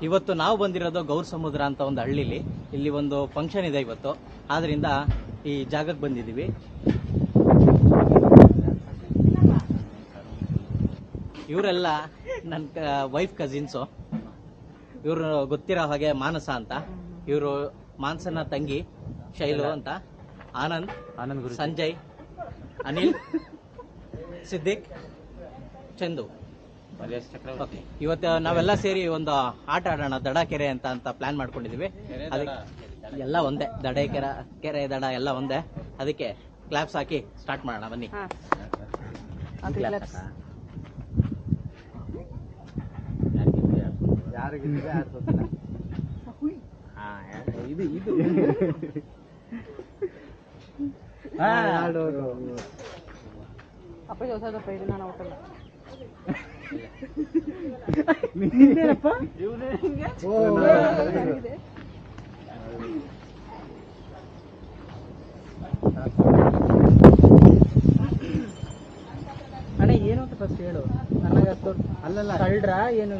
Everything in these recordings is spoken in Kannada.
ಇವತ್ತು ನಾವು ಬಂದಿರೋದು ಗೌರ್ ಸಮುದ್ರ ಅಂತ ಒಂದು ಹಳ್ಳಿಲಿ. ಇಲ್ಲಿ ಒಂದು ಫಂಕ್ಷನ್ ಇದೆ ಇವತ್ತು, ಆದ್ರಿಂದ ಈ ಜಾಗಕ್ಕೆ ಬಂದಿದ್ದೀವಿ. ಇವರೆಲ್ಲ ನನ್ನ ವೈಫ್ ಕಸಿನ್ಸು. ಇವರು ಗೊತ್ತಿರೋ ಹಾಗೆ ಮಾನಸ ಅಂತ, ಇವರು ಮಾನಸನ ತಂಗಿ ಶೈಲು ಅಂತ, ಆನಂದ್, ಸಂಜಯ್, ಅನಿಲ್, ಸಿದ್ದಿಕ್, ಚಂದು. ಓಕೆ, ಇವತ್ತು ನಾವೆಲ್ಲ ಸೇರಿ ಒಂದು ಆಟ ಆಡೋಣ, ದಡ ಕೆರೆ ಅಂತ ಪ್ಲಾನ್ ಮಾಡ್ಕೊಂಡಿದೀವಿ. ಅದಕ್ಕೆ ಎಲ್ಲ ಒಂದೇ, ದಡ ಕೆರೆ ದಡ ಎಲ್ಲ ಒಂದೇ. ಅದಕ್ಕೆ ಕ್ಲಾಪ್ಸ್ ಹಾಕಿ ಸ್ಟಾರ್ಟ್ ಮಾಡೋಣ ಬನ್ನಿ. ಅಪ್ಪ ಹೊಸದಪ್ಪ ಇದು ನಾನು ಹೋಟೆಲ್ ಅಣ್ಣ ಏನು ಅಂತ ಫಸ್ಟ್ ಹೇಳು. ನನಗೆ ಅಲ್ಲಲ್ಲ ಕಳ್ರ ಏನು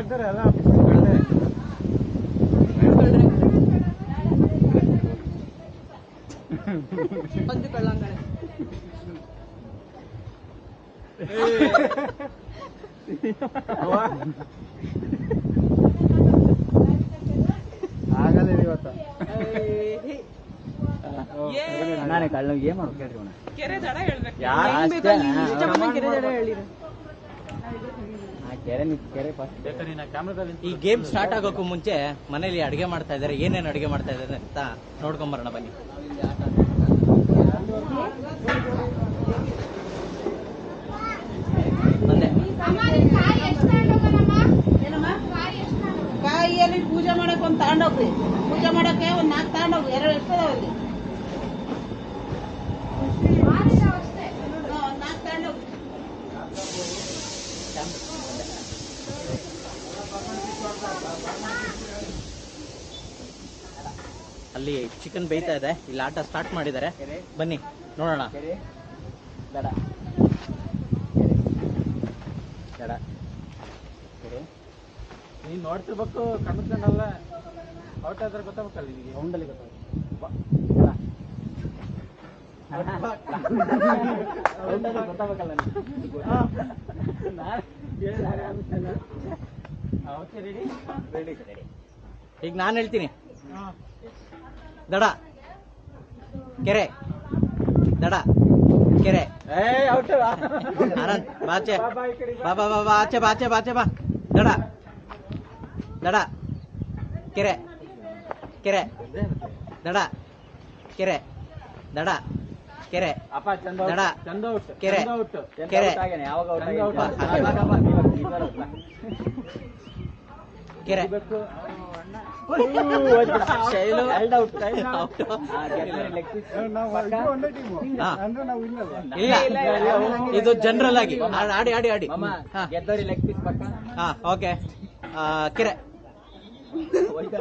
ಆಗ್ತಾರೆ ಅಲ್ಲ ಬಂದು ಕಳ್ಳಂಗಳೆ ಆಗಲ್ಲ ಇವತ್ತು. ನಾನೇ ಕಳ್ಳ ಏನ್ ಮಾಡ್ಬೇಕು? ಕೆರೆ ದಡ ಹೇಳ್ಬೇಕು. ಈ ಗೇಮ್ ಸ್ಟಾರ್ಟ್ ಆಗೋಕ್ಕೂ ಮುಂಚೆ ಮನೇಲಿ ಅಡಿಗೆ ಮಾಡ್ತಾ ಇದಾರೆ. ಏನೇನು ಅಡಿಗೆ ಮಾಡ್ತಾ ಇದ್ದಾರೆ ಅಂತ ನೋಡ್ಕೊಂಬರೋಣ ಬನ್ನಿ. ಬಂದೆ. ಕಾಯಿಯಲ್ಲಿ ಪೂಜೆ ಮಾಡಕ್ ಒಂದ್ ತಗೊಂಡೋಗ್ರಿ. ಪೂಜೆ ಮಾಡಕ್ಕೆ ಒಂದ್ 4 ತಗೊಂಡೋಗ್ರಿ. 2 ಎಷ್ಟದಾವಲ್ಲಿ 4 ತಗೊಂಡೋಗ್ರಿ. ಅಲ್ಲಿ ಚಿಕನ್ ಬೇಯ್ತಾ ಇದೆ, ಇಲ್ಲಿ ಆಟ ಸ್ಟಾರ್ಟ್ ಮಾಡಿದ್ದಾರೆ. ಬನ್ನಿ ನೋಡೋಣ. ದಡ ದಡ ನೀನ್ ನೋಡ್ತಿರ್ಬೇಕು, ಕಣ್ಕೊಂಡಲ್ಲ ಔಟ್ ಆದ್ರೆ ಗೊತ್ತಾಗಬೇಕಲ್ಲ ನಿಮಗೆ. ಸೌಂಡಲ್ಲಿ ಗೊತ್ತಾಗ ಗೊತ್ತಾಗಬೇಕಲ್ಲ. ಈಗ ನಾನು ಹೇಳ್ತೀನಿ. ದಡ ಕೆರೆ, ದಡ ಕೆರೆ. ಆನಂದ್ ಬಾಚೆ, ಬಾ ಬಾ ಬಾ ಬಾ ಆಚೆ ಬಾ, ಆಚೆ ಬಾ, ಆಚೆ ಬಾ. ದಡ ದಡ ಕೆರೆ, ಕೆರೆ ದಡ ಕೆರೆ, ದಡ ಕೆರೆ, ದಡ ಕೆರೆ, ಕೆರೆ ಕೆರೆ. ಶೈಲು ಇಲ್ಲ, ಇದು ಜನರಲ್ ಆಗಿ ಆಡಿ ಆಡಿ ಆಡಿ. ಹಾ ಓಕೆ. ಕೆರೆ,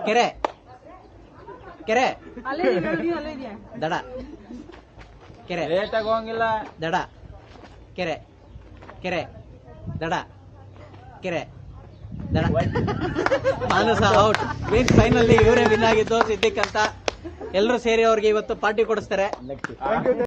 ಕೆರೆ, ಕೆರೆ, ದಡ ಕೆರೆ, ಹೋಗಂಗಿಲ್ಲ. ದಡ ಕೆರೆ, ಕೆರೆ ದಡ ಕೆರೆ, ದಡ. ಮಾನಸ ಔಟ್. ಮೀನ್ಸ್ ಫೈನಲ್ ಇವರೇ ವಿನ್ ಆಗಿದ್ದು, ಸಿದ್ದಿಕ್ ಅಂತ. ಎಲ್ಲರೂ ಸೇರಿ ಅವ್ರಿಗೆ ಇವತ್ತು ಪಾರ್ಟಿ ಕೊಡಿಸ್ತಾರೆ.